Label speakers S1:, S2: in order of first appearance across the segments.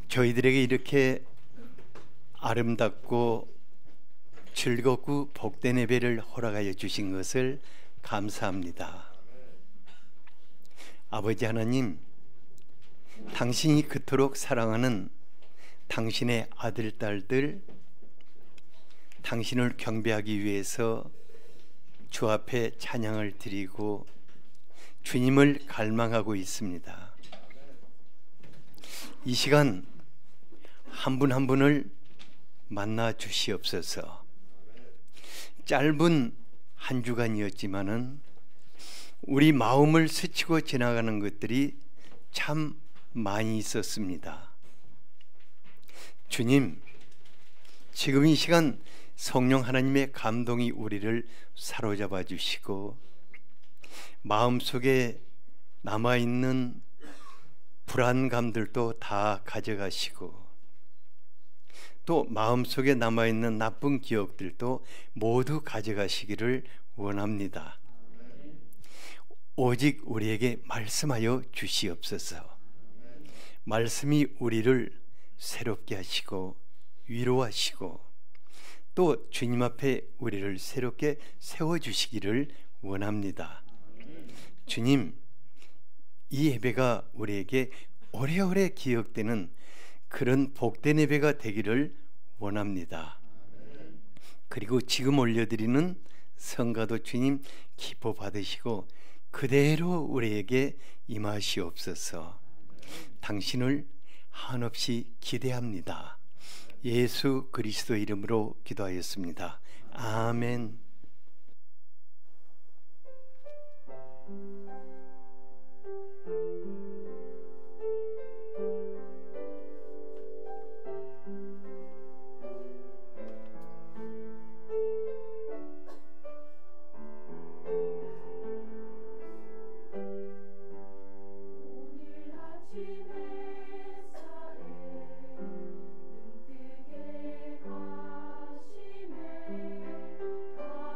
S1: 저희들에게 이렇게 아름답고 즐겁고 복된 예배를 허락하여 주신 것을 감사합니다. 아버지 하나님, 당신이 그토록 사랑하는 당신의 아들, 딸들, 당신을 경배하기 위해서 주 앞에 찬양을 드리고 주님을 갈망하고 있습니다. 이 시간 한 분 한 분을 만나 주시옵소서. 짧은 한 주간이었지만은 우리 마음을 스치고 지나가는 것들이 참 많이 있었습니다. 주님, 지금 이 시간 성령 하나님의 감동이 우리를 사로잡아 주시고 마음속에 남아있는 불안감들도 다 가져가시고 또 마음속에 남아있는 나쁜 기억들도 모두 가져가시기를 원합니다. 오직 우리에게 말씀하여 주시옵소서. 말씀이 우리를 새롭게 하시고 위로하시고 또 주님 앞에 우리를 새롭게 세워주시기를 원합니다. 주님, 이 예배가 우리에게 오래오래 기억되는 그런 복된 예배가 되기를 원합니다. 그리고 지금 올려드리는 성가도 주님 기뻐 받으시고 그대로 우리에게 임하시옵소서. 당신을 한없이 기대합니다. 예수 그리스도 이름으로 기도하였습니다. 아멘.
S2: 하시네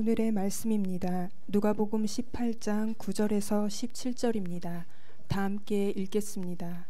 S2: 오늘의 말씀입니다. 누가복음 18장 9절에서 17절입니다. 다 함께 읽겠습니다.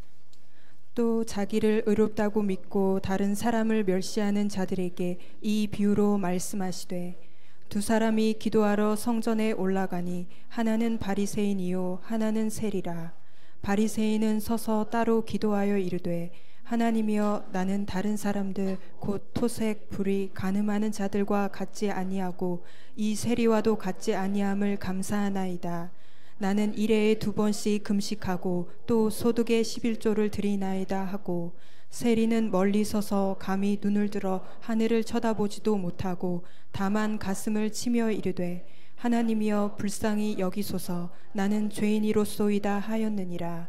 S2: 또 자기를 의롭다고 믿고 다른 사람을 멸시하는 자들에게 이 비유로 말씀하시되 두 사람이 기도하러 성전에 올라가니 하나는 바리새인이요 하나는 세리라. 바리새인은 서서 따로 기도하여 이르되 하나님이여 나는 다른 사람들 곧 토색 불의 간음하는 자들과 같지 아니하고 이 세리와도 같지 아니함을 감사하나이다. 나는 일해에 2번씩 금식하고 또 소득의 11조를 드리나이다 하고 세리는 멀리 서서 감히 눈을 들어 하늘을 쳐다보지도 못하고 다만 가슴을 치며 이르되 하나님이여 불쌍히 여기소서 나는 죄인이로소이다 하였느니라.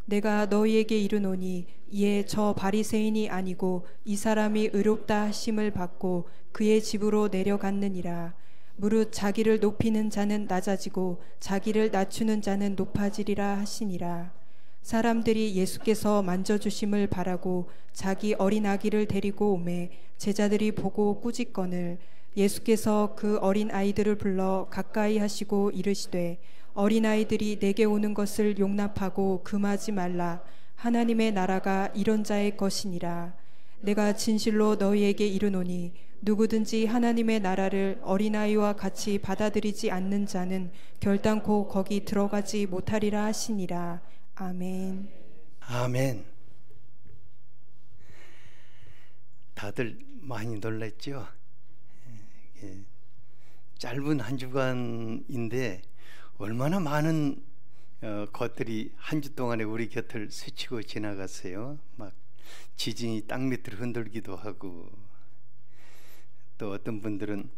S2: 내가 너희에게 이르노니 이에 저 바리새인이 아니고 이 사람이 의롭다 하심을 받고 그의 집으로 내려갔느니라. 무릇 자기를 높이는 자는 낮아지고 자기를 낮추는 자는 높아지리라 하시니라. 사람들이 예수께서 만져주심을 바라고 자기 어린 아기를 데리고 오매 제자들이 보고 꾸짖거늘 예수께서 그 어린 아이들을 불러 가까이 하시고 이르시되 어린아이들이 내게 오는 것을 용납하고 금하지 말라. 하나님의 나라가 이런 자의 것이니라. 내가 진실로 너희에게 이르노니 누구든지 하나님의 나라를 어린아이와 같이 받아들이지 않는 자는 결단코 거기 들어가지 못하리라 하시니라. 아멘.
S1: 아멘. 다들 많이 놀랐죠? 짧은 한 주간인데 얼마나 많은 것들이 한 주 동안에 우리 곁을 스치고 지나갔어요. 막 지진이 땅 밑을 흔들기도 하고 또 어떤 분들은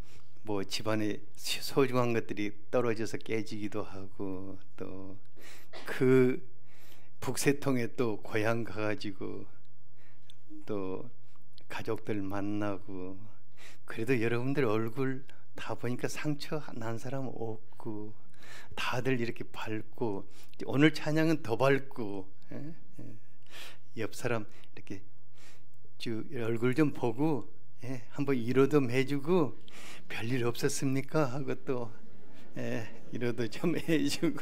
S1: 뭐 집안에 소중한 것들이 떨어져서 깨지기도 하고 또 그 북새통에 또 고향 가가지고 또 가족들 만나고 그래도 여러분들 얼굴 다 보니까 상처 난 사람 없고 다들 이렇게 밝고 오늘 찬양은 더 밝고 옆 사람 이렇게 쭉 얼굴 좀 보고 한번 위로도 해주고 별일 없었습니까 하고 또 위로도 좀 해주고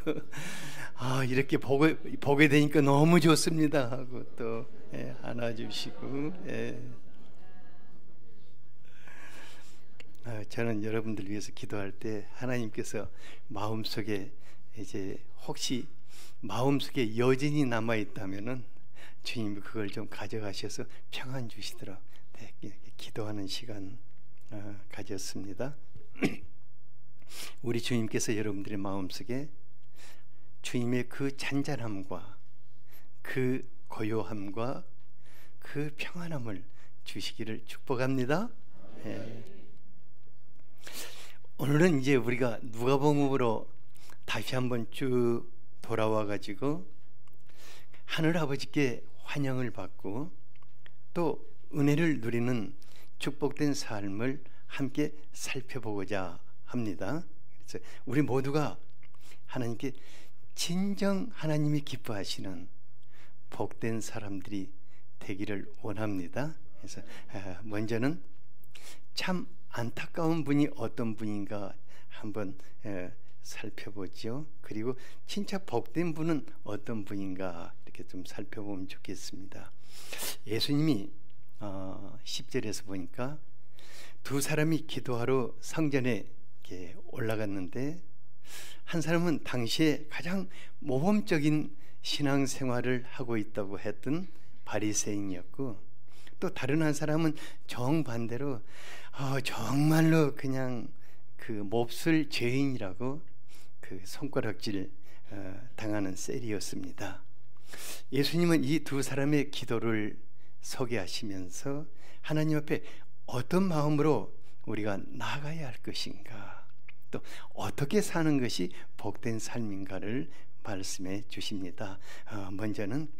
S1: 이렇게 보게 되니까 너무 좋습니다 하고 또 안아주시고 저는 여러분들 위해서 기도할 때 하나님께서 마음속에 이제 혹시 마음속에 여진이 남아 있다면은 주님이 그걸 좀 가져가셔서 평안 주시도록 이렇게 기도하는 시간 가졌습니다. 우리 주님께서 여러분들의 마음속에 주님의 그 잔잔함과 그 고요함과 그 평안함을 주시기를 축복합니다. 오늘은 이제 우리가 누가복음으로 다시 한번 쭉 돌아와 가지고 하늘 아버지께 환영을 받고 또 은혜를 누리는 축복된 삶을 함께 살펴보고자 합니다. 그래서 우리 모두가 하나님께 진정 하나님이 기뻐하시는 복된 사람들이 되기를 원합니다. 그래서 먼저는 참 안타까운 분이 어떤 분인가 한번 살펴보죠. 그리고 진짜 복된 분은 어떤 분인가 이렇게 좀 살펴보면 좋겠습니다. 예수님이 10절에서 보니까 두 사람이 기도하러 성전에 이렇게 올라갔는데 한 사람은 당시에 가장 모범적인 신앙생활을 하고 있다고 했던 바리새인이었고 또 다른 한 사람은 정반대로 정말로 그냥 그 몹쓸 죄인이라고 그 손가락질 당하는 셀이었습니다. 예수님은 이 두 사람의 기도를 소개하시면서 하나님 앞에 어떤 마음으로 우리가 나아가야 할 것인가 또 어떻게 사는 것이 복된 삶인가를 말씀해 주십니다. 먼저는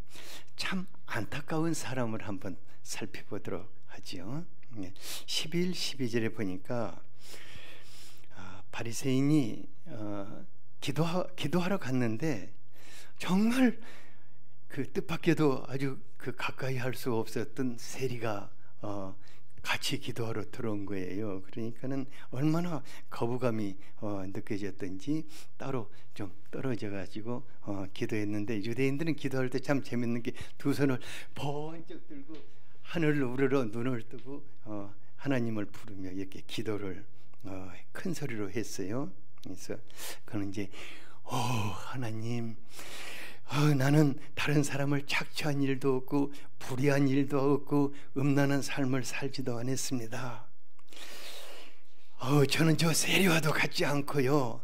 S1: 참 안타까운 사람을 한번 살펴보도록 하지요. 11, 12절에 보니까 바리새인이 기도하러 갔는데 정말 그 뜻밖에도 아주 그 가까이 할 수 없었던 세리가 같이 기도하러 들어온 거예요. 그러니까는 얼마나 거부감이 느껴졌던지 따로 좀 떨어져 가지고 기도했는데, 유대인들은 기도할 때 참 재밌는 게 두 손을 번쩍 들고 하늘을 우러러 눈을 뜨고 하나님을 부르며 이렇게 기도를 큰 소리로 했어요. 그래서 그는 이제 하나님, 나는 다른 사람을 착취한 일도 없고 불의한 일도 없고 음란한 삶을 살지도 않았습니다. 저는 저 세리와도 같지 않고요.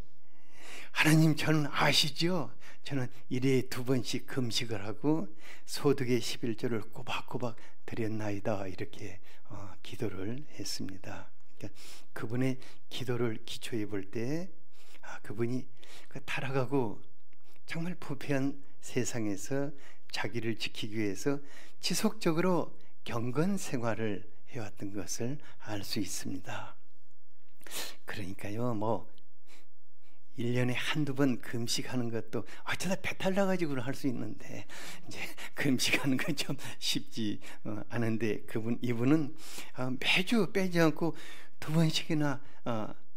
S1: 하나님, 저는 아시죠? 저는 일에 2번씩 금식을 하고 소득의 11조를 꼬박꼬박 드렸나이다. 이렇게 기도를 했습니다. 그러니까 그분의 기도를 기초해 볼 때 그분이 그 타락하고 정말 부패한 세상에서 자기를 지키기 위해서 지속적으로 경건 생활을 해왔던 것을 알 수 있습니다. 그러니까요, 1년에 한두 번 금식하는 것도 어쩌다 배탈 나가지고 할 수 있는데, 이제 금식하는 건 좀 쉽지 않은데, 이분은 매주 빼지 않고 2번씩이나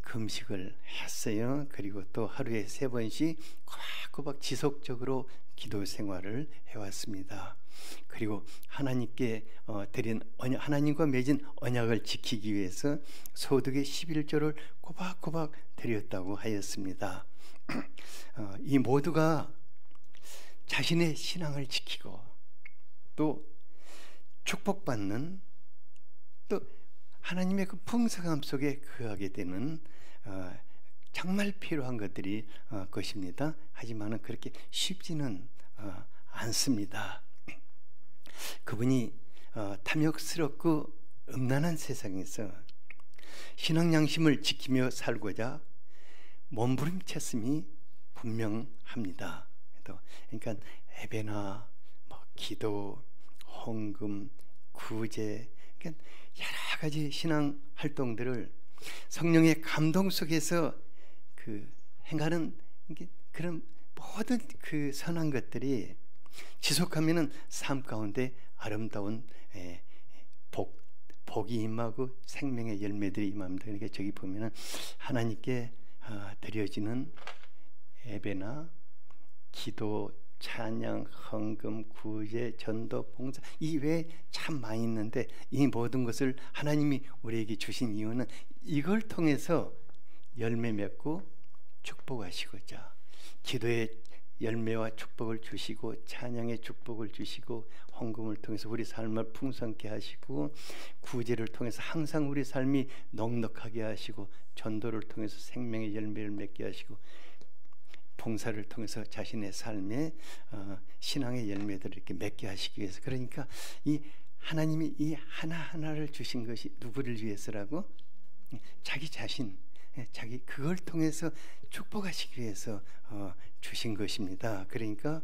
S1: 금식을 했어요. 그리고 또 하루에 3번씩 꼬박꼬박 지속적으로 기도 생활을 해왔습니다. 그리고 하나님께 드린 하나님과 맺은 언약을 지키기 위해서 소득의 11조를 꼬박꼬박 드렸다고 하였습니다. 이 모두가 자신의 신앙을 지키고 또 축복받는, 또 하나님의 그 풍성함 속에 거하게 되는 정말 필요한 것입니다. 하지만 그렇게 쉽지는 않습니다. 그분이 탐욕스럽고 음란한 세상에서 신앙 양심을 지키며 살고자 몸부림쳤음이 분명합니다. 그러니까 예배나 기도, 헌금, 구제, 그러니까 여러 가지 신앙 활동들을 성령의 감동 속에서 행하는 그런 모든 그 선한 것들이 지속하면은 삶 가운데 아름다운 복이 임하고 생명의 열매들이 임합니다. 그러니까 저기 보면은 하나님께 드려지는 예배나 기도, 찬양, 헌금, 구제, 전도, 봉사, 이 외에 참 많이 있는데, 이 모든 것을 하나님이 우리에게 주신 이유는 이걸 통해서 열매 맺고 축복하시고자, 기도의 열매와 축복을 주시고 찬양의 축복을 주시고 헌금을 통해서 우리 삶을 풍성케 하시고 구제를 통해서 항상 우리 삶이 넉넉하게 하시고 전도를 통해서 생명의 열매를 맺게 하시고 봉사를 통해서 자신의 삶에 신앙의 열매들을 이렇게 맺게 하시기 위해서, 그러니까 이 하나님이 이 하나하나를 주신 것이 누구를 위해서라고? 자기 자신, 자기 그걸 통해서 축복하시기 위해서 주신 것입니다. 그러니까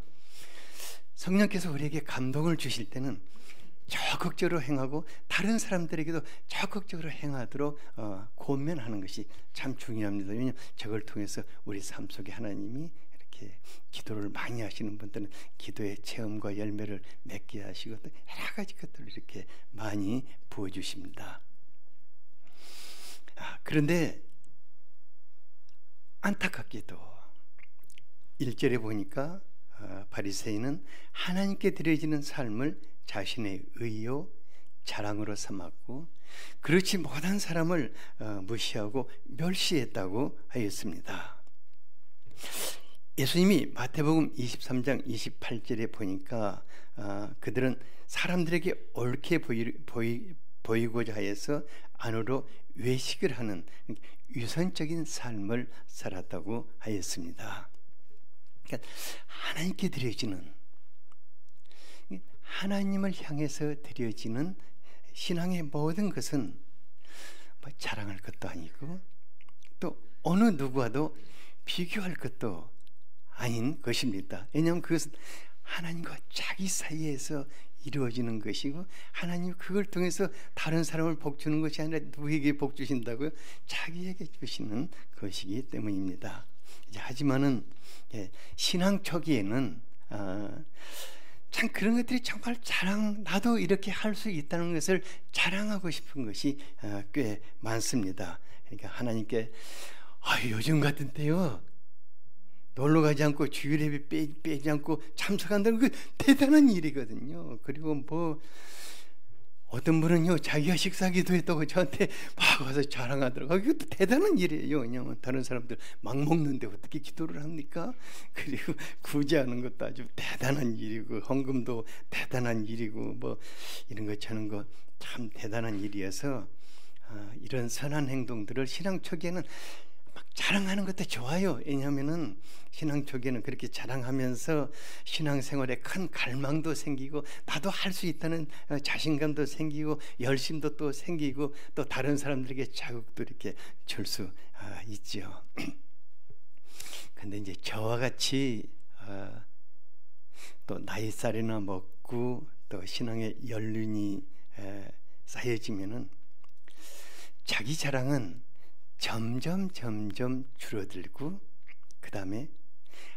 S1: 성령께서 우리에게 감동을 주실 때는 적극적으로 행하고 다른 사람들에게도 적극적으로 행하도록 권면하는 것이 참 중요합니다. 왜냐하면 저걸 통해서 우리 삶 속에 하나님이 이렇게 기도를 많이 하시는 분들은 기도의 체험과 열매를 맺게 하시고 또 여러 가지 것들을 이렇게 많이 부어주십니다. 그런데 안타깝게도 1절에 보니까 바리새인은 하나님께 드려지는 삶을 자신의 의요 자랑으로 삼았고 그렇지 못한 사람을 무시하고 멸시했다고 하였습니다. 예수님이 마태복음 23장 28절에 보니까 그들은 사람들에게 옳게 보이고자 해서 안으로 외식을 하는 유선적인 삶을 살았다고 하였습니다. 그러니까 하나님께 드려지는, 하나님을 향해서 드려지는 신앙의 모든 것은 자랑할 것도 아니고 또 어느 누구와도 비교할 것도 아닌 것입니다. 왜냐하면 그것은 하나님과 자기 사이에서 이루어지는 것이고, 하나님 그걸 통해서 다른 사람을 복 주는 것이 아니라 누구에게 복 주신다고요? 자기에게 주시는 것이기 때문입니다. 하지만은 신앙 초기에는 참 그런 것들이 정말 나도 이렇게 할 수 있다는 것을 자랑하고 싶은 것이 꽤 많습니다. 그러니까 하나님께 요즘 같은 때요, 놀러 가지 않고 주일 예배 빼지 않고 참석한다는 그 대단한 일이거든요. 그리고 뭐 어떤 분은요, 자기가 식사기도 했다고 저한테 막 와서 자랑하더라고요. 이것도 대단한 일이에요. 왜냐하면 다른 사람들 막 먹는데 어떻게 기도를 합니까? 그리고 구제하는 것도 아주 대단한 일이고, 헌금도 대단한 일이고, 뭐 이런 거 저런 거 참 대단한 일이어서 이런 선한 행동들을 신앙 초기에는 막 자랑하는 것도 좋아요. 왜냐하면은 신앙 초기에는 그렇게 자랑하면서 신앙생활에 큰 갈망도 생기고, 나도 할 수 있다는 자신감도 생기고, 열심도 또 생기고, 또 다른 사람들에게 자극도 이렇게 줄 수 있죠. 근데 이제 저와 같이 또 나이살이나 먹고 또 신앙의 연륜이 쌓여지면은 자기 자랑은 점점 줄어들고, 그 다음에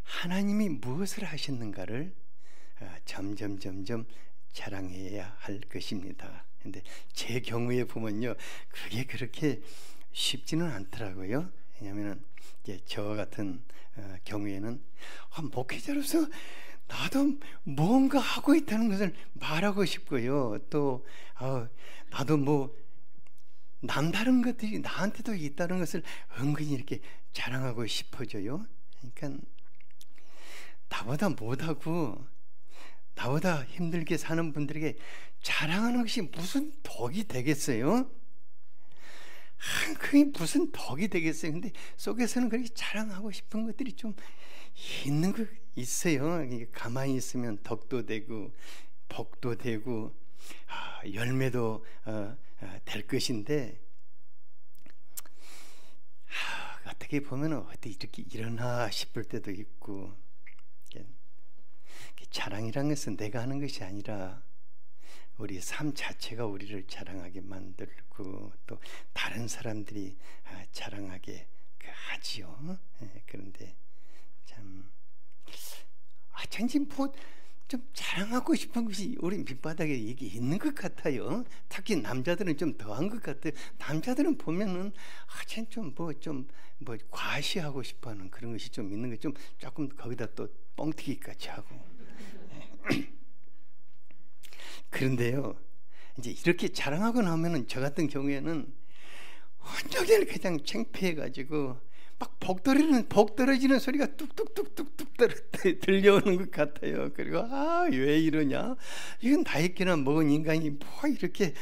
S1: 하나님이 무엇을 하셨는가를 점점 자랑해야 할 것입니다. 근데 제 경우에 보면요, 그게 그렇게 쉽지는 않더라고요. 왜냐하면 저와 같은 경우에는 목회자로서 나도 뭔가 하고 있다는 것을 말하고 싶고요. 또 나도 뭐 남다른 것들이 나한테도 있다는 것을 은근히 이렇게 자랑하고 싶어져요. 그러니까 나보다 못하고 나보다 힘들게 사는 분들에게 자랑하는 것이 무슨 덕이 되겠어요? 그게 무슨 덕이 되겠어요? 근데 속에서는 그렇게 자랑하고 싶은 것들이 좀 있는 거 있어요. 가만히 있으면 덕도 되고 복도 되고 열매도 될 것인데, 어떻게 보면 어디 이렇게 일어나 싶을 때도 있고, 자랑이란 것은 내가 하는 것이 아니라 우리 삶 자체가 우리를 자랑하게 만들고, 또 다른 사람들이 자랑하게 하지요. 그런데 참 전지 좀 자랑하고 싶은 것이 우리 밑바닥에 이게 있는 것 같아요. 특히 남자들은 좀 더한 것 같아요. 남자들은 보면은 좀 과시하고 싶어하는 그런 것이 좀 있는 게 좀 조금 거기다 또 뻥튀기까지 하고. 그런데요, 이제 이렇게 자랑하고 나면은 저 같은 경우에는 완전히 그냥 창피해가지고 막 복 떨어지는 소리가 뚝뚝뚝뚝뚝 들려오는 것 같아요. 그리고 왜 이러냐? 이건 나이끼나 먹은 인간이 뭐 이렇게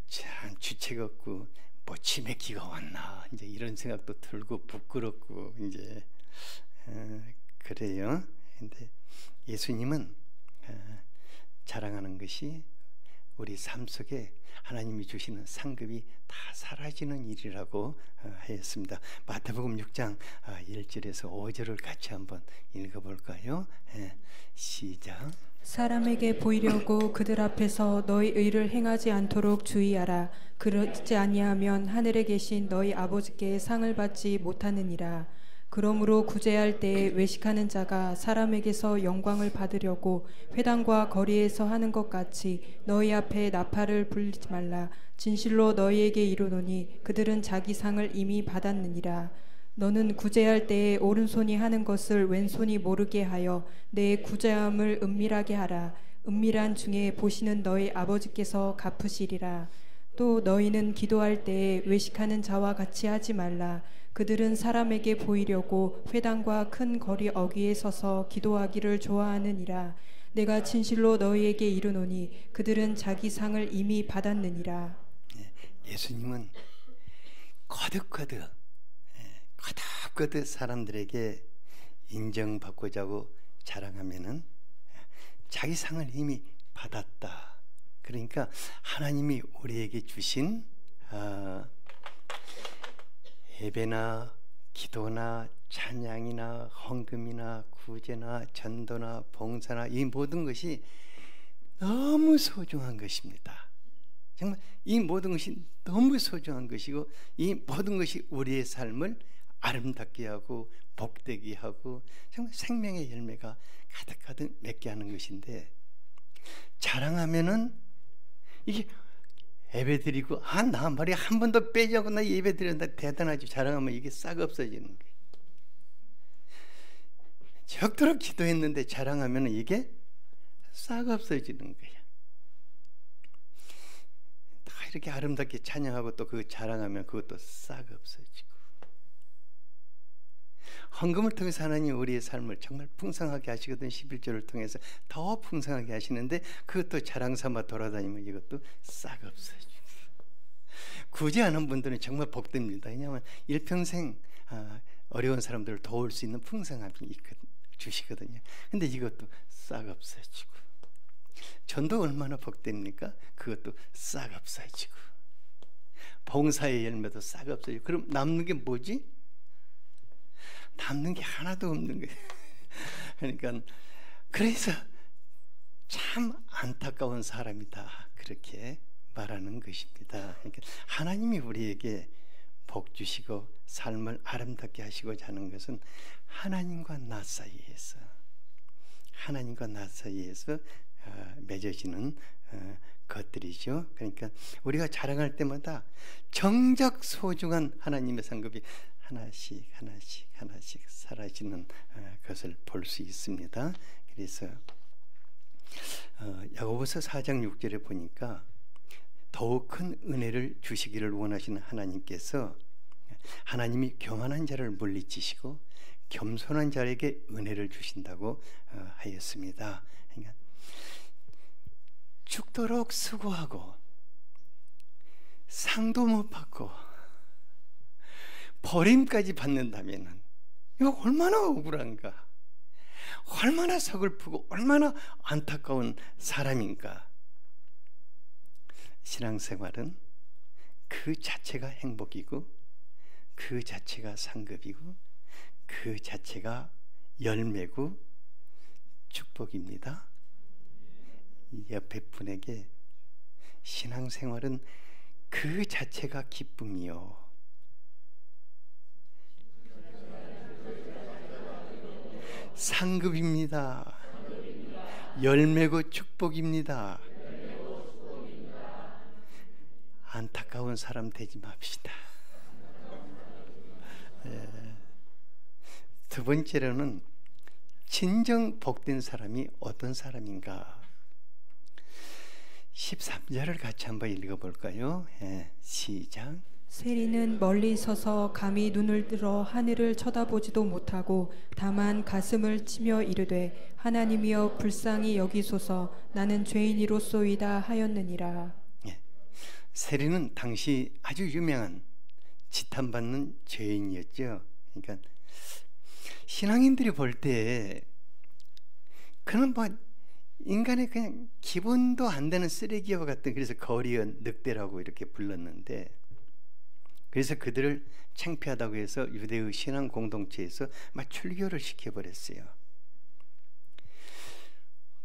S1: 참 주책 없고 뭐 치매기가 왔나, 이제 이런 생각도 들고 부끄럽고 이제 그래요. 근데 예수님은 자랑하는 것이 우리 삶 속에 하나님이 주시는 상급이 다 사라지는 일이라고 하였습니다. 마태복음 6장 1절에서 5절을 같이 한번 읽어볼까요? 시작.
S2: 사람에게 보이려고 그들 앞에서 너희 의를 행하지 않도록 주의하라. 그러지 아니하면 하늘에 계신 너희 아버지께 상을 받지 못하느니라. 그러므로 구제할 때에 외식하는 자가 사람에게서 영광을 받으려고 회당과 거리에서 하는 것 같이 너희 앞에 나팔을 불리지 말라. 진실로 너희에게 이르노니 그들은 자기 상을 이미 받았느니라. 너는 구제할 때에 오른손이 하는 것을 왼손이 모르게 하여 내 구제함을 은밀하게 하라. 은밀한 중에 보시는 너희 아버지께서 갚으시리라. 또 너희는 기도할 때에 외식하는 자와 같이 하지 말라. 그들은 사람에게 보이려고 회당과 큰 거리 어귀에 서서 기도하기를 좋아하느니라. 내가 진실로 너희에게 이르노니 그들은 자기 상을 이미 받았느니라.
S1: 예수님은 거듭 사람들에게 인정받고자 하고 자랑하면은 자기 상을 이미 받았다. 그러니까 하나님이 우리에게 주신 예배나 기도나 찬양이나 헌금이나 구제나 전도나 봉사나 이 모든 것이 너무 소중한 것입니다. 정말 이 모든 것이 너무 소중한 것이고, 이 모든 것이 우리의 삶을 아름답게 하고 복되게 하고 정말 생명의 열매가 가득 맺게 하는 것인데, 자랑하면은 이게 예배드리고 나 말이 한 번도 빼지 않고 나 예배드린다 대단하지. 자랑하면 이게 싹 없어지는 거예요. 적도록 기도했는데 자랑하면 이게 싹 없어지는 거예요. 다 이렇게 아름답게 찬양하고 또 그 자랑하면 그것도 싹 없어지고. 헌금을 통해서 하나님 우리의 삶을 정말 풍성하게 하시거든. 11조를 통해서 더 풍성하게 하시는데 그것도 자랑 삼아 돌아다니면 이것도 싹 없어지고. 굳이 않은 분들은 정말 복됩니다. 왜냐하면 일평생 어려운 사람들을 도울 수 있는 풍성함이 주시거든요. 근데 이것도 싹 없어지고. 전도 얼마나 복됩니까? 그것도 싹 없어지고. 봉사의 열매도 싹 없어지고. 그럼 남는 게 뭐지? 남는 게 하나도 없는 거예요. 그러니까 그래서 참 안타까운 사람이다, 그렇게 말하는 것입니다. 그러니까 하나님이 우리에게 복 주시고 삶을 아름답게 하시고자 하는 것은 하나님과 나 사이에서 맺어지는 것들이죠. 그러니까 우리가 자랑할 때마다 정작 소중한 하나님의 상급이 하나씩 사라지는 것을 볼 수 있습니다. 그래서 야고보서 4장 6절에 보니까 더욱 큰 은혜를 주시기를 원하시는 하나님께서 하나님이 교만한 자를 물리치시고 겸손한 자에게 은혜를 주신다고 하였습니다. 그러니까 죽도록 수고하고 상도 못 받고 버림까지 받는다면 이거 얼마나 억울한가, 얼마나 서글프고 얼마나 안타까운 사람인가. 신앙생활은 그 자체가 행복이고 그 자체가 상급이고 그 자체가 열매고 축복입니다. 옆에 분에게 신앙생활은 그 자체가 기쁨이요 상급입니다. 열매고 축복입니다. 안타까운 사람 되지 맙시다. 두 번째로는 진정 복된 사람이 어떤 사람인가. 13절을 같이 한번 읽어볼까요? 시작.
S2: 세리는 멀리 서서 감히 눈을 들어 하늘을 쳐다보지도 못하고 다만 가슴을 치며 이르되 하나님이여 불쌍히 여기소서 나는 죄인이로소이다 하였느니라.
S1: 세리는 당시 아주 유명한 지탄받는 죄인이었죠. 그러니까 신앙인들이 볼 때 그는 뭐 인간의 그냥 기본도 안 되는 쓰레기와 같은, 그래서 거리의 늑대라고 이렇게 불렀는데, 그래서 그들을 창피하다고 해서 유대의 신앙 공동체에서 막 출교를 시켜버렸어요.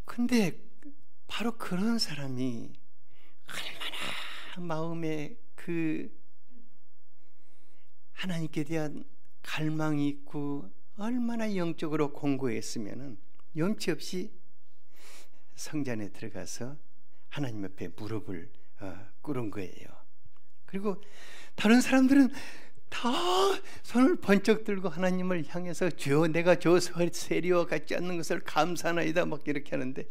S1: 근데 바로 그런 사람이 얼마나 마음에 그 하나님께 대한 갈망이 있고 얼마나 영적으로 공고했으면은 염치 없이 성전에 들어가서 하나님 옆에 무릎을 꿇은 거예요. 그리고 다른 사람들은 다 손을 번쩍 들고 하나님을 향해서 주여 내가 저 세리와 같지 않는 것을 감사하나이다 막 이렇게 하는데,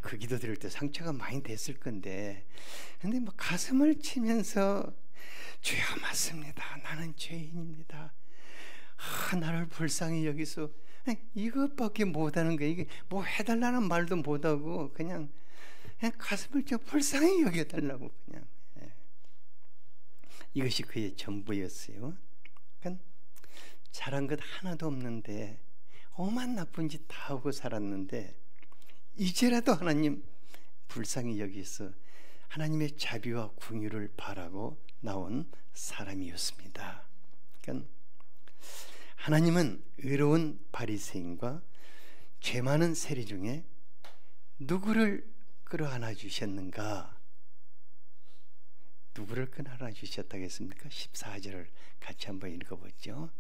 S1: 그 기도 드릴 때 상처가 많이 됐을 건데, 근데 뭐 가슴을 치면서 주여 맞습니다, 나는 죄인입니다, 나를 불쌍히 여기서, 이것밖에 못하는 거예요. 이게 뭐 해달라는 말도 못하고 그냥 가슴을 좀 불쌍히 여겨달라고 그냥. 이것이 그의 전부였어요. 그러니까 잘한 것 하나도 없는데 오만 나쁜 짓 다 하고 살았는데 이제라도 하나님 불쌍히 여기서 하나님의 자비와 긍휼을 바라고 나온 사람이었습니다. 그러니까 하나님은 의로운 바리새인과 죄 많은 세리 중에 누구를 끌어안아 주셨는가? 누구를 끌어안아 주셨다겠습니까? 14절을 같이 한번 읽어보죠.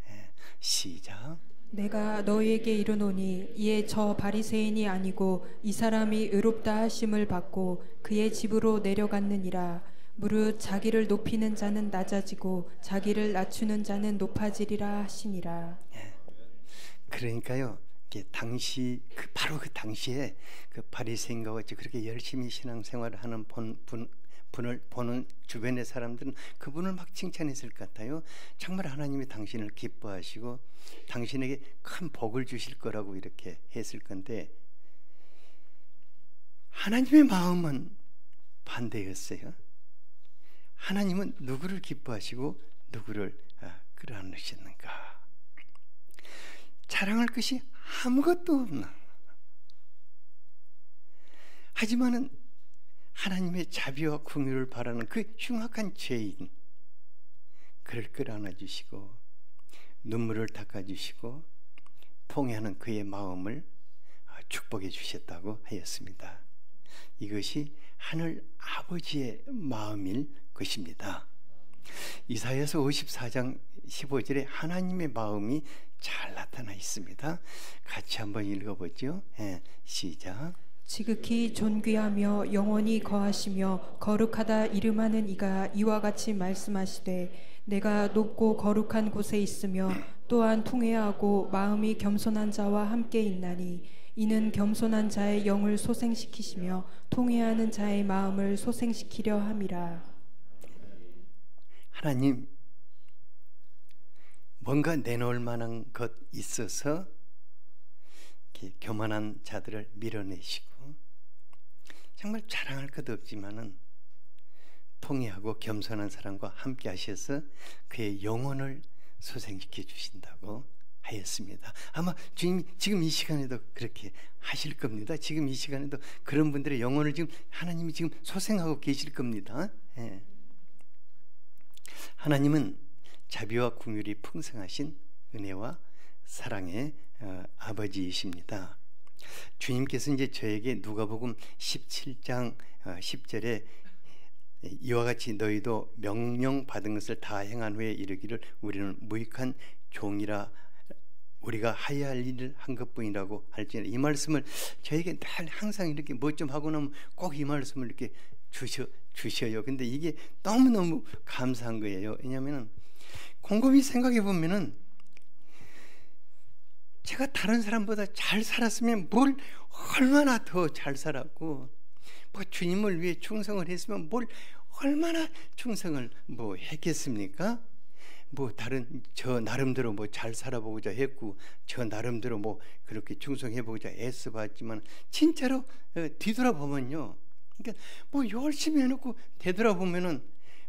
S1: 시작.
S2: 내가 너희에게 이르노니 이에 저 바리새인이 아니고 이 사람이 의롭다 하심을 받고 그의 집으로 내려갔느니라. 무릇 자기를 높이는 자는 낮아지고 자기를 낮추는 자는 높아지리라 하시니라.
S1: 그러니까요, 이게 당시 바로 그 당시에 그 바리새인과 같이 그렇게 열심히 신앙생활을 하는 분을 보는 주변의 사람들은 그분을 막 칭찬했을 것 같아요. 정말 하나님이 당신을 기뻐하시고 당신에게 큰 복을 주실 거라고 이렇게 했을 건데, 하나님의 마음은 반대였어요. 하나님은 누구를 기뻐하시고 누구를 끌어안으셨는가? 자랑할 것이 아무것도 없나? 하지만은 하나님의 자비와 긍휼을 바라는 그 흉악한 죄인, 그를 끌어안아 주시고 눈물을 닦아 주시고 통회하는 그의 마음을 축복해 주셨다고 하였습니다. 이것이 하늘 아버지의 마음일 것입니다. 이사야서 54장 15절에 하나님의 마음이 잘 나타나 있습니다. 같이 한번 읽어보죠. 시작.
S2: 지극히 존귀하며 영원히 거하시며 거룩하다 이름하는 이가 이와 같이 말씀하시되 내가 높고 거룩한 곳에 있으며 또한 통회하고 마음이 겸손한 자와 함께 있나니 이는 겸손한 자의 영을 소생시키시며 통회하는 자의 마음을 소생시키려 함이라.
S1: 하나님, 뭔가 내놓을 만한 것 있어서 이렇게 교만한 자들을 밀어내시고 정말 자랑할 것 없지만은 통회하고 겸손한 사람과 함께 하셔서 그의 영혼을 소생시켜 주신다고 하였습니다. 아마 주님 지금 이 시간에도 그렇게 하실 겁니다. 지금 이 시간에도 그런 분들의 영혼을 지금 하나님이 지금 소생하고 계실 겁니다. 하나님은 자비와 긍휼이 풍성하신 은혜와 사랑의 아버지이십니다. 주님께서 이제 저에게 누가복음 17장 10절에 이와 같이 너희도 명령 받은 것을 다 행한 후에 이르기를 우리는 무익한 종이라 우리가 하여야 할 일을 한 것뿐이라고 할지라, 이 말씀을 저에게 늘 항상 이렇게 뭐 좀 하고 나면 꼭 이 말씀을 이렇게 주셔요. 근데 이게 너무너무 감사한 거예요. 왜냐하면 곰곰이 생각해 보면은 제가 다른 사람보다 잘 살았으면 뭘 얼마나 더 잘 살았고, 뭐 주님을 위해 충성을 했으면 뭘 얼마나 충성을 뭐 했겠습니까? 뭐 다른 저 나름대로 뭐 잘 살아보고자 했고 저 나름대로 뭐 그렇게 충성해보고자 애써봤지만 진짜로 뒤돌아보면요, 그러니까 뭐 열심히 해놓고 되돌아보면은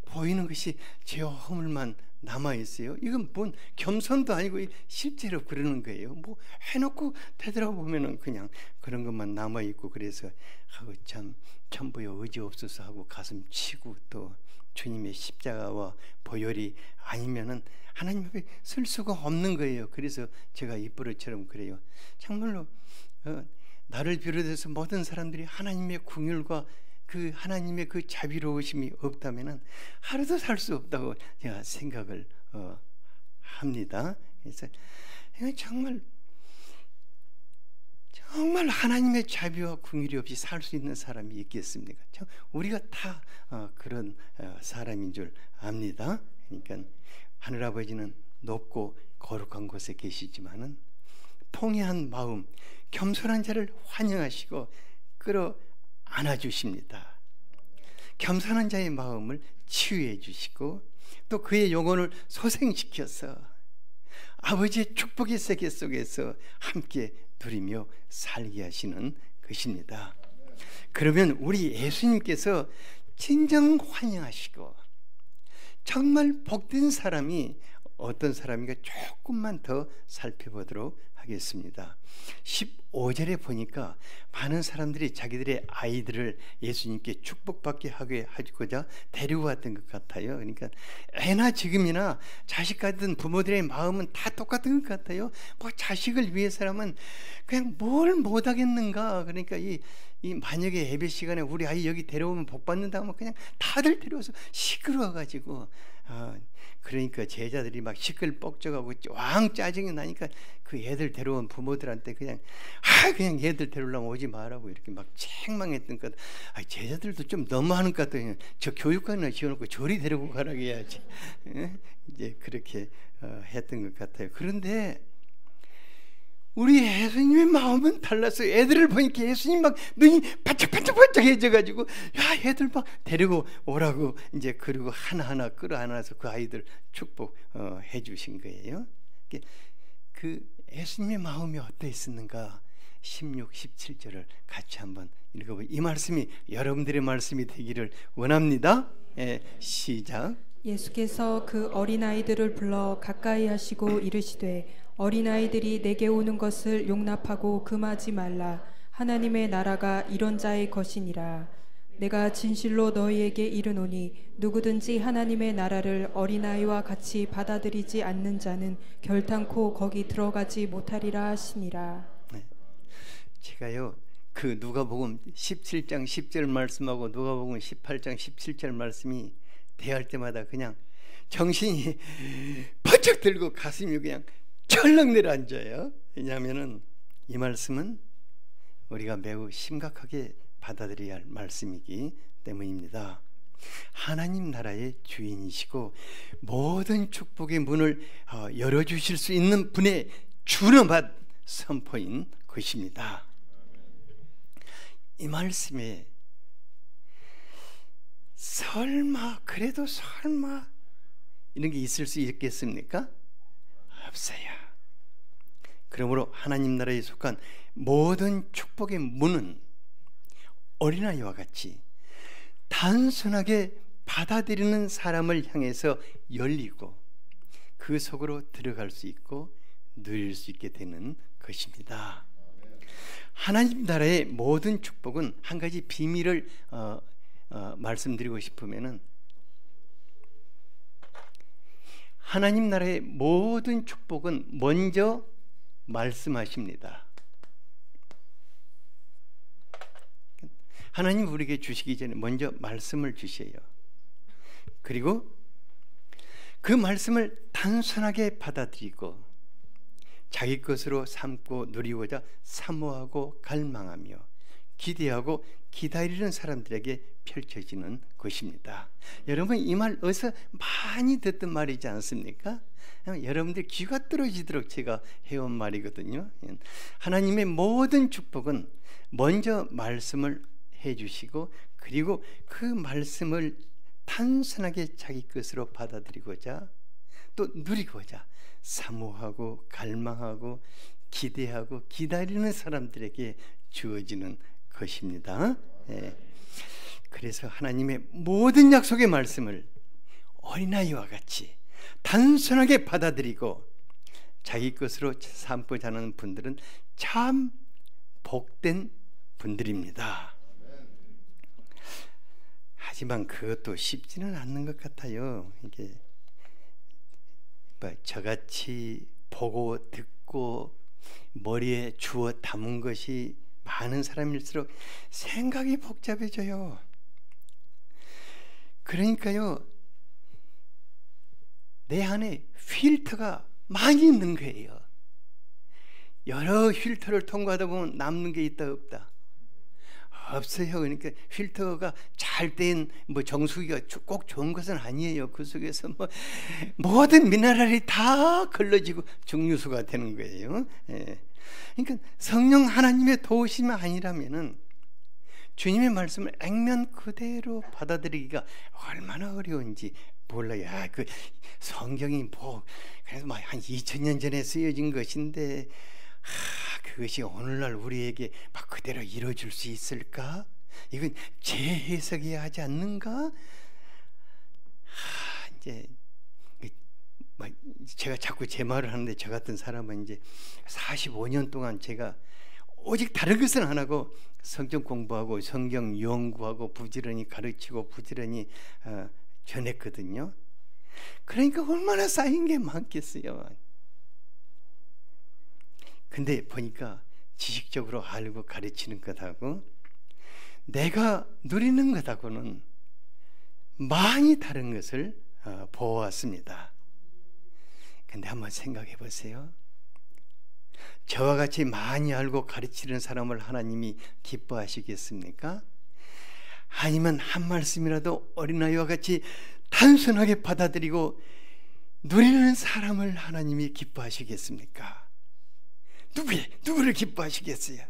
S1: 보이는 것이 제 허물만 남아있어요. 이건 뭔 겸손도 아니고 실제로 그러는 거예요. 뭐 해놓고 되돌아보면은 그냥 그런 것만 남아있고, 그래서 참 천부에 의지 없어서 하고 가슴 치고 또 주님의 십자가와 보혈이 아니면은 하나님 앞에 설 수가 없는 거예요. 그래서 제가 입버릇처럼 그래요. 정말로 나를 비롯해서 모든 사람들이 하나님의 긍휼과 그 하나님의 그 자비로우심이 없다면은 하루도 살 수 없다고 제가 생각을 합니다. 그래서 정말 하나님의 자비와 긍휼이 없이 살 수 있는 사람이 있겠습니까? 우리가 다 그런 사람인 줄 압니다. 그러니까 하늘아버지는 높고 거룩한 곳에 계시지만은 통회한 마음, 겸손한 자를 환영하시고 안아주십니다. 겸손한 자의 마음을 치유해 주시고 또 그의 영혼을 소생시켜서 아버지의 축복의 세계 속에서 함께 누리며 살게 하시는 것입니다. 그러면 우리 예수님께서 진정 환영하시고 정말 복된 사람이 어떤 사람인가 조금만 더 살펴보도록 하겠습니다. 15절에 보니까 많은 사람들이 자기들의 아이들을 예수님께 축복받게 하고자 데리고 왔던 것 같아요. 그러니까 애나 지금이나 자식 같은 부모들의 마음은 다 똑같은 것 같아요. 뭐 자식을 위해서라면 그냥 뭘 못하겠는가. 그러니까 이 만약에 예배 시간에 우리 아이 여기 데려오면 복 받는다 하면 그냥 다들 데려와서 시끄러워가지고 그러니까 제자들이 막 시끌벅적하고 왕 짜증이 나니까 그 애들 데려온 부모들한테 그냥 애들 데려오려면 오지 마라고 이렇게 막 책망했던 것. 제자들도 좀 너무하는 것 같아요. 저 교육관을 지어놓고 저리 데리고 가라고 해야지. 이제 그렇게 했던 것 같아요. 그런데 우리 예수님의 마음은 달라서 애들을 보니까 예수님 막 눈이 반짝반짝반짝해져가지고 애들 막 데리고 오라고 이제 그리고 하나하나 끌어안아서 그 아이들 축복해 주신 거예요. 그 예수님의 마음이 어떠했었는가 16, 17절을 같이 한번 읽어보세요. 이 말씀이 여러분들의 말씀이 되기를 원합니다. 시작.
S2: 예수께서 그 어린아이들을 불러 가까이 하시고 이르시되 어린아이들이 내게 오는 것을 용납하고 금하지 말라. 하나님의 나라가 이런 자의 것이니라. 내가 진실로 너희에게 이르노니 누구든지 하나님의 나라를 어린아이와 같이 받아들이지 않는 자는 결탄코 거기 들어가지 못하리라 하시니라.
S1: 제가요 그 누가복음 17장 10절 말씀하고 누가복음 18장 17절 말씀이 대할 때마다 그냥 정신이 번쩍 들고 가슴이 그냥 철렁 내려앉아요. 왜냐하면은 이 말씀은 우리가 매우 심각하게 받아들여야 할 말씀이기 때문입니다. 하나님 나라의 주인이시고 모든 축복의 문을 열어주실 수 있는 분의 준엄한 선포인 것입니다. 이 말씀에 그래도 설마 이런 게 있을 수 있겠습니까? 없어요. 그러므로 하나님 나라에 속한 모든 축복의 문은 어린아이와 같이 단순하게 받아들이는 사람을 향해서 열리고 그 속으로 들어갈 수 있고 누릴 수 있게 되는 것입니다. 하나님 나라의 모든 축복은 한 가지 비밀을 말씀드리고 싶으면은 하나님 나라의 모든 축복은 먼저 말씀하십니다. 하나님 우리에게 주시기 전에 먼저 말씀을 주셔요. 그리고 그 말씀을 단순하게 받아들이고 자기 것으로 삼고 누리고자 사모하고 갈망하며 기대하고 기다리는 사람들에게 펼쳐지는 것입니다. 여러분 이 말 어디서 많이 듣던 말이지 않습니까? 여러분들 귀가 떨어지도록 제가 해온 말이거든요. 하나님의 모든 축복은 먼저 말씀을 해주시고 그리고 그 말씀을 단순하게 자기 것으로 받아들이고자 또 누리고자 사모하고 갈망하고 기대하고 기다리는 사람들에게 주어지는 것입니다. 그래서 하나님의 모든 약속의 말씀을 어린아이와 같이 단순하게 받아들이고 자기 것으로 삼고자 하는 분들은 참 복된 분들입니다. 하지만 그것도 쉽지는 않는 것 같아요. 이게 저같이 보고 듣고 머리에 주워 담은 것이 많은 사람일수록 생각이 복잡해져요. 그러니까요, 내 안에 필터가 많이 있는 거예요. 여러 필터를 통과하다 보면 남는 게 있다 없다? 없어요. 그러니까 필터가 잘 된 정수기가 꼭 좋은 것은 아니에요. 그 속에서 모든 미네랄이 다 걸러지고 증류수가 되는 거예요. 그러니까 성령 하나님의 도우심이 아니라면은 주님의 말씀을 액면 그대로 받아들이기가 얼마나 어려운지 몰라요. 그 성경이 그래서 한 2000년 전에 쓰여진 것인데 그것이 오늘날 우리에게 그대로 이루어질 수 있을까? 이건 재해석해야 하지 않는가? 이제 제가 자꾸 제 말을 하는데 저 같은 사람은 이제 45년 동안 제가 오직 다른 것은 안 하고 성경 공부하고 성경 연구하고 부지런히 가르치고 부지런히 전했거든요. 그러니까 얼마나 쌓인 게 많겠어요. 근데 보니까 지식적으로 알고 가르치는 것하고 내가 누리는 것하고는 많이 다른 것을 보았습니다. 근데 한번 생각해 보세요. 저와 같이 많이 알고 가르치는 사람을 하나님이 기뻐하시겠습니까? 아니면 한 말씀이라도 어린아이와 같이 단순하게 받아들이고 누리는 사람을 하나님이 기뻐하시겠습니까? 누구를 기뻐하시겠어요?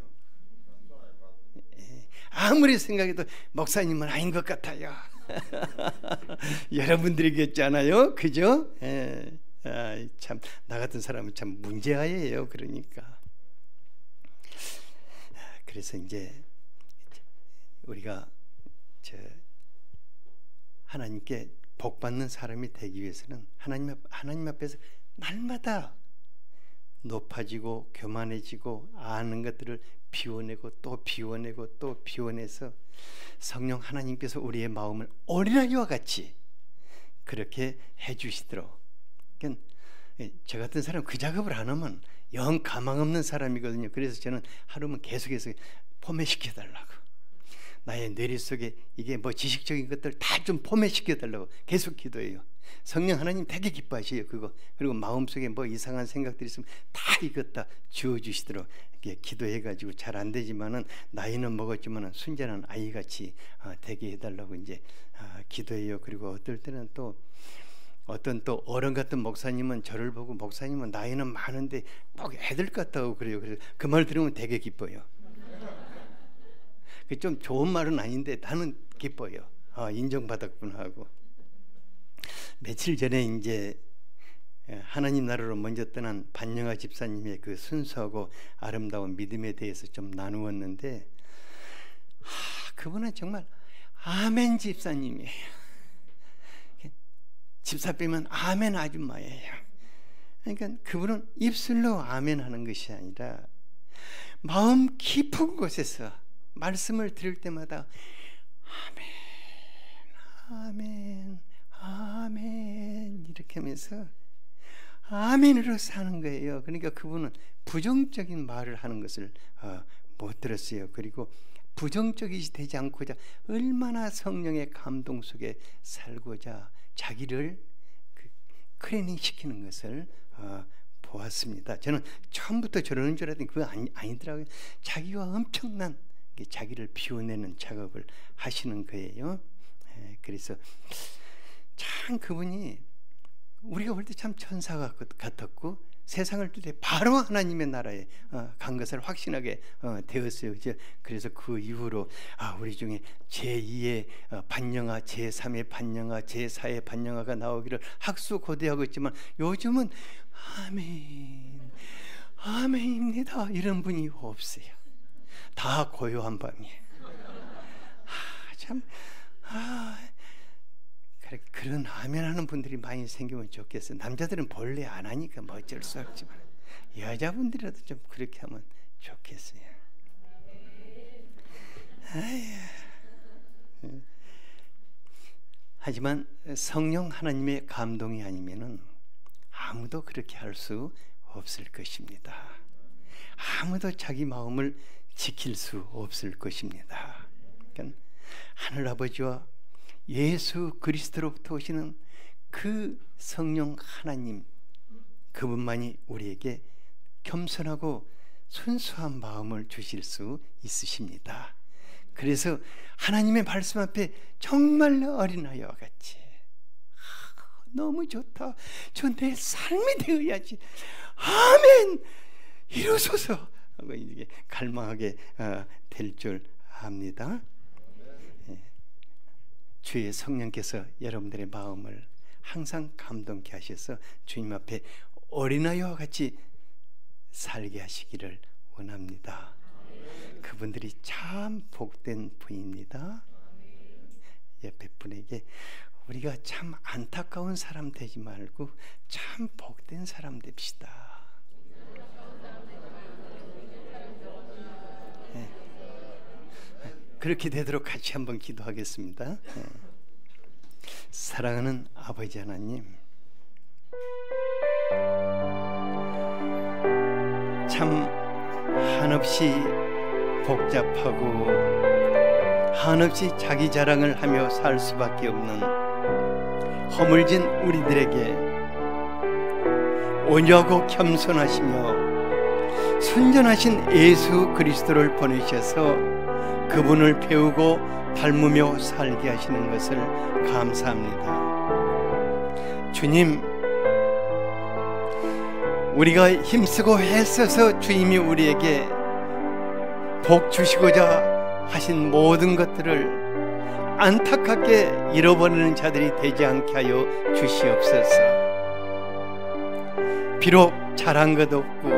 S1: 아무리 생각해도 목사님은 아닌 것 같아요. 여러분들이겠잖아요, 그죠? 참, 나 같은 사람은 참 문제아예요. 그러니까. 그래서 이제 우리가 하나님께 복 받는 사람이 되기 위해서는 하나님 앞에서 날마다 높아지고 교만해지고 아는 것들을 비워내고 또 비워내고 또 비워내서 성령 하나님께서 우리의 마음을 어린아이와 같이 그렇게 해주시도록. 그러니까 저 같은 사람 그 작업을 안 하면 영 가망 없는 사람이거든요. 그래서 저는 하루면 계속해서 포맷시켜 달라고, 나의 뇌리 속에 이게 뭐 지식적인 것들 다 좀 포맷시켜 달라고 계속 기도해요. 성령 하나님 되게 기뻐하셔요, 그거. 그리고 마음속에 뭐 이상한 생각들이 있으면 다 이것 다 지워주시도록 이렇게 기도해가지고 잘 안 되지만은 나이는 먹었지만은 순전한 아이같이 되게 해달라고 이제 기도해요. 그리고 어떨 때는 또 어떤 또 어른 같은 목사님은 저를 보고, 목사님은 나이는 많은데 꼭 애들 같다고 그래요. 그래서 그 말 들으면 되게 기뻐요. 그 좀 좋은 말은 아닌데 나는 기뻐요. 인정받았구나 하고. 며칠 전에 이제 하나님 나라로 먼저 떠난 반영아 집사님의 그 순수하고 아름다운 믿음에 대해서 좀 나누었는데, 그분은 정말 아멘 집사님이에요. 집사 빼면 아멘 아줌마예요. 그러니까 그분은 입술로 아멘 하는 것이 아니라 마음 깊은 곳에서 말씀을 들을 때마다 아멘, 아멘, 아멘 이렇게 하면서 아멘으로 사는 거예요. 그러니까 그분은 부정적인 말을 하는 것을 못 들었어요. 그리고 부정적이 되지 않고자 얼마나 성령의 감동 속에 살고자 자기를 트레이닝 시키는 것을 보았습니다. 저는 처음부터 저러는 줄 알았더니 그거 아니더라고요. 자기와 엄청난 자기를 비워내는 작업을 하시는 거예요. 그래서 참 그분이 우리가 볼 때 참 천사 같았고 세상을 뚫때 바로 하나님의 나라에 간 것을 확신하게 되었어요. 그래서 그 이후로 우리 중에 제2의 반영아, 제3의 반영아, 제4의 반영아가 나오기를 학수고대하고 있지만 요즘은 아멘, 아멘입니다 이런 분이 없어요. 다 고요한 밤이에요. 참 그런 아멘 하는 분들이 많이 생기면 좋겠어요. 남자들은 본래 안 하니까 뭐 어쩔 수 없지만 여자분들이라도 좀 그렇게 하면 좋겠어요. 하지만 성령 하나님의 감동이 아니면은 아무도 그렇게 할 수 없을 것입니다. 아무도 자기 마음을 지킬 수 없을 것입니다. 그러니까 하늘아버지와 예수 그리스도로부터 오시는 그 성령 하나님, 그분만이 우리에게 겸손하고 순수한 마음을 주실 수 있으십니다. 그래서 하나님의 말씀 앞에 정말 어린아이와 같이 너무 좋다, 저 내 삶이 되어야지, 아멘 이루소서 하고 이게 갈망하게 될 줄 압니다. 주의 성령께서 여러분들의 마음을 항상 감동케 하셔서 주님 앞에 어린아이와 같이 살게 하시기를 원합니다. 그분들이 참 복된 분입니다. 옆에 분에게 우리가 참 안타까운 사람 되지 말고 참 복된 사람 됩시다. 그렇게 되도록 같이 한번 기도하겠습니다. 사랑하는 아버지 하나님, 참 한없이 복잡하고 한없이 자기 자랑을 하며 살 수밖에 없는 허물진 우리들에게 온유하고 겸손하시며 순전하신 예수 그리스도를 보내셔서 그분을 배우고 닮으며 살게 하시는 것을 감사합니다. 주님, 우리가 힘쓰고 애써서 주님이 우리에게 복 주시고자 하신 모든 것들을 안타깝게 잃어버리는 자들이 되지 않게 하여 주시옵소서. 비록 잘한 것 없고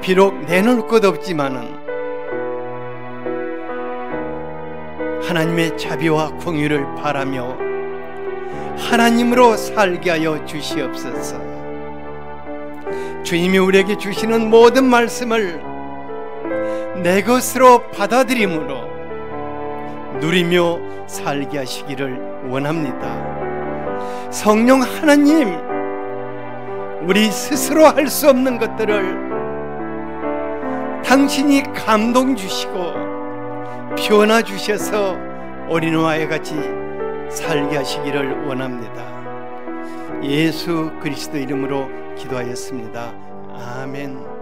S1: 비록 내놓을 것 없지만은 하나님의 자비와 공의를 바라며 하나님으로 살게 하여 주시옵소서. 주님이 우리에게 주시는 모든 말씀을 내 것으로 받아들임으로 누리며 살게 하시기를 원합니다. 성령 하나님, 우리 스스로 할 수 없는 것들을 당신이 감동 주시고 변화 주셔서 어린아이 같이 살게 하시기를 원합니다. 예수 그리스도 이름으로 기도하였습니다. 아멘.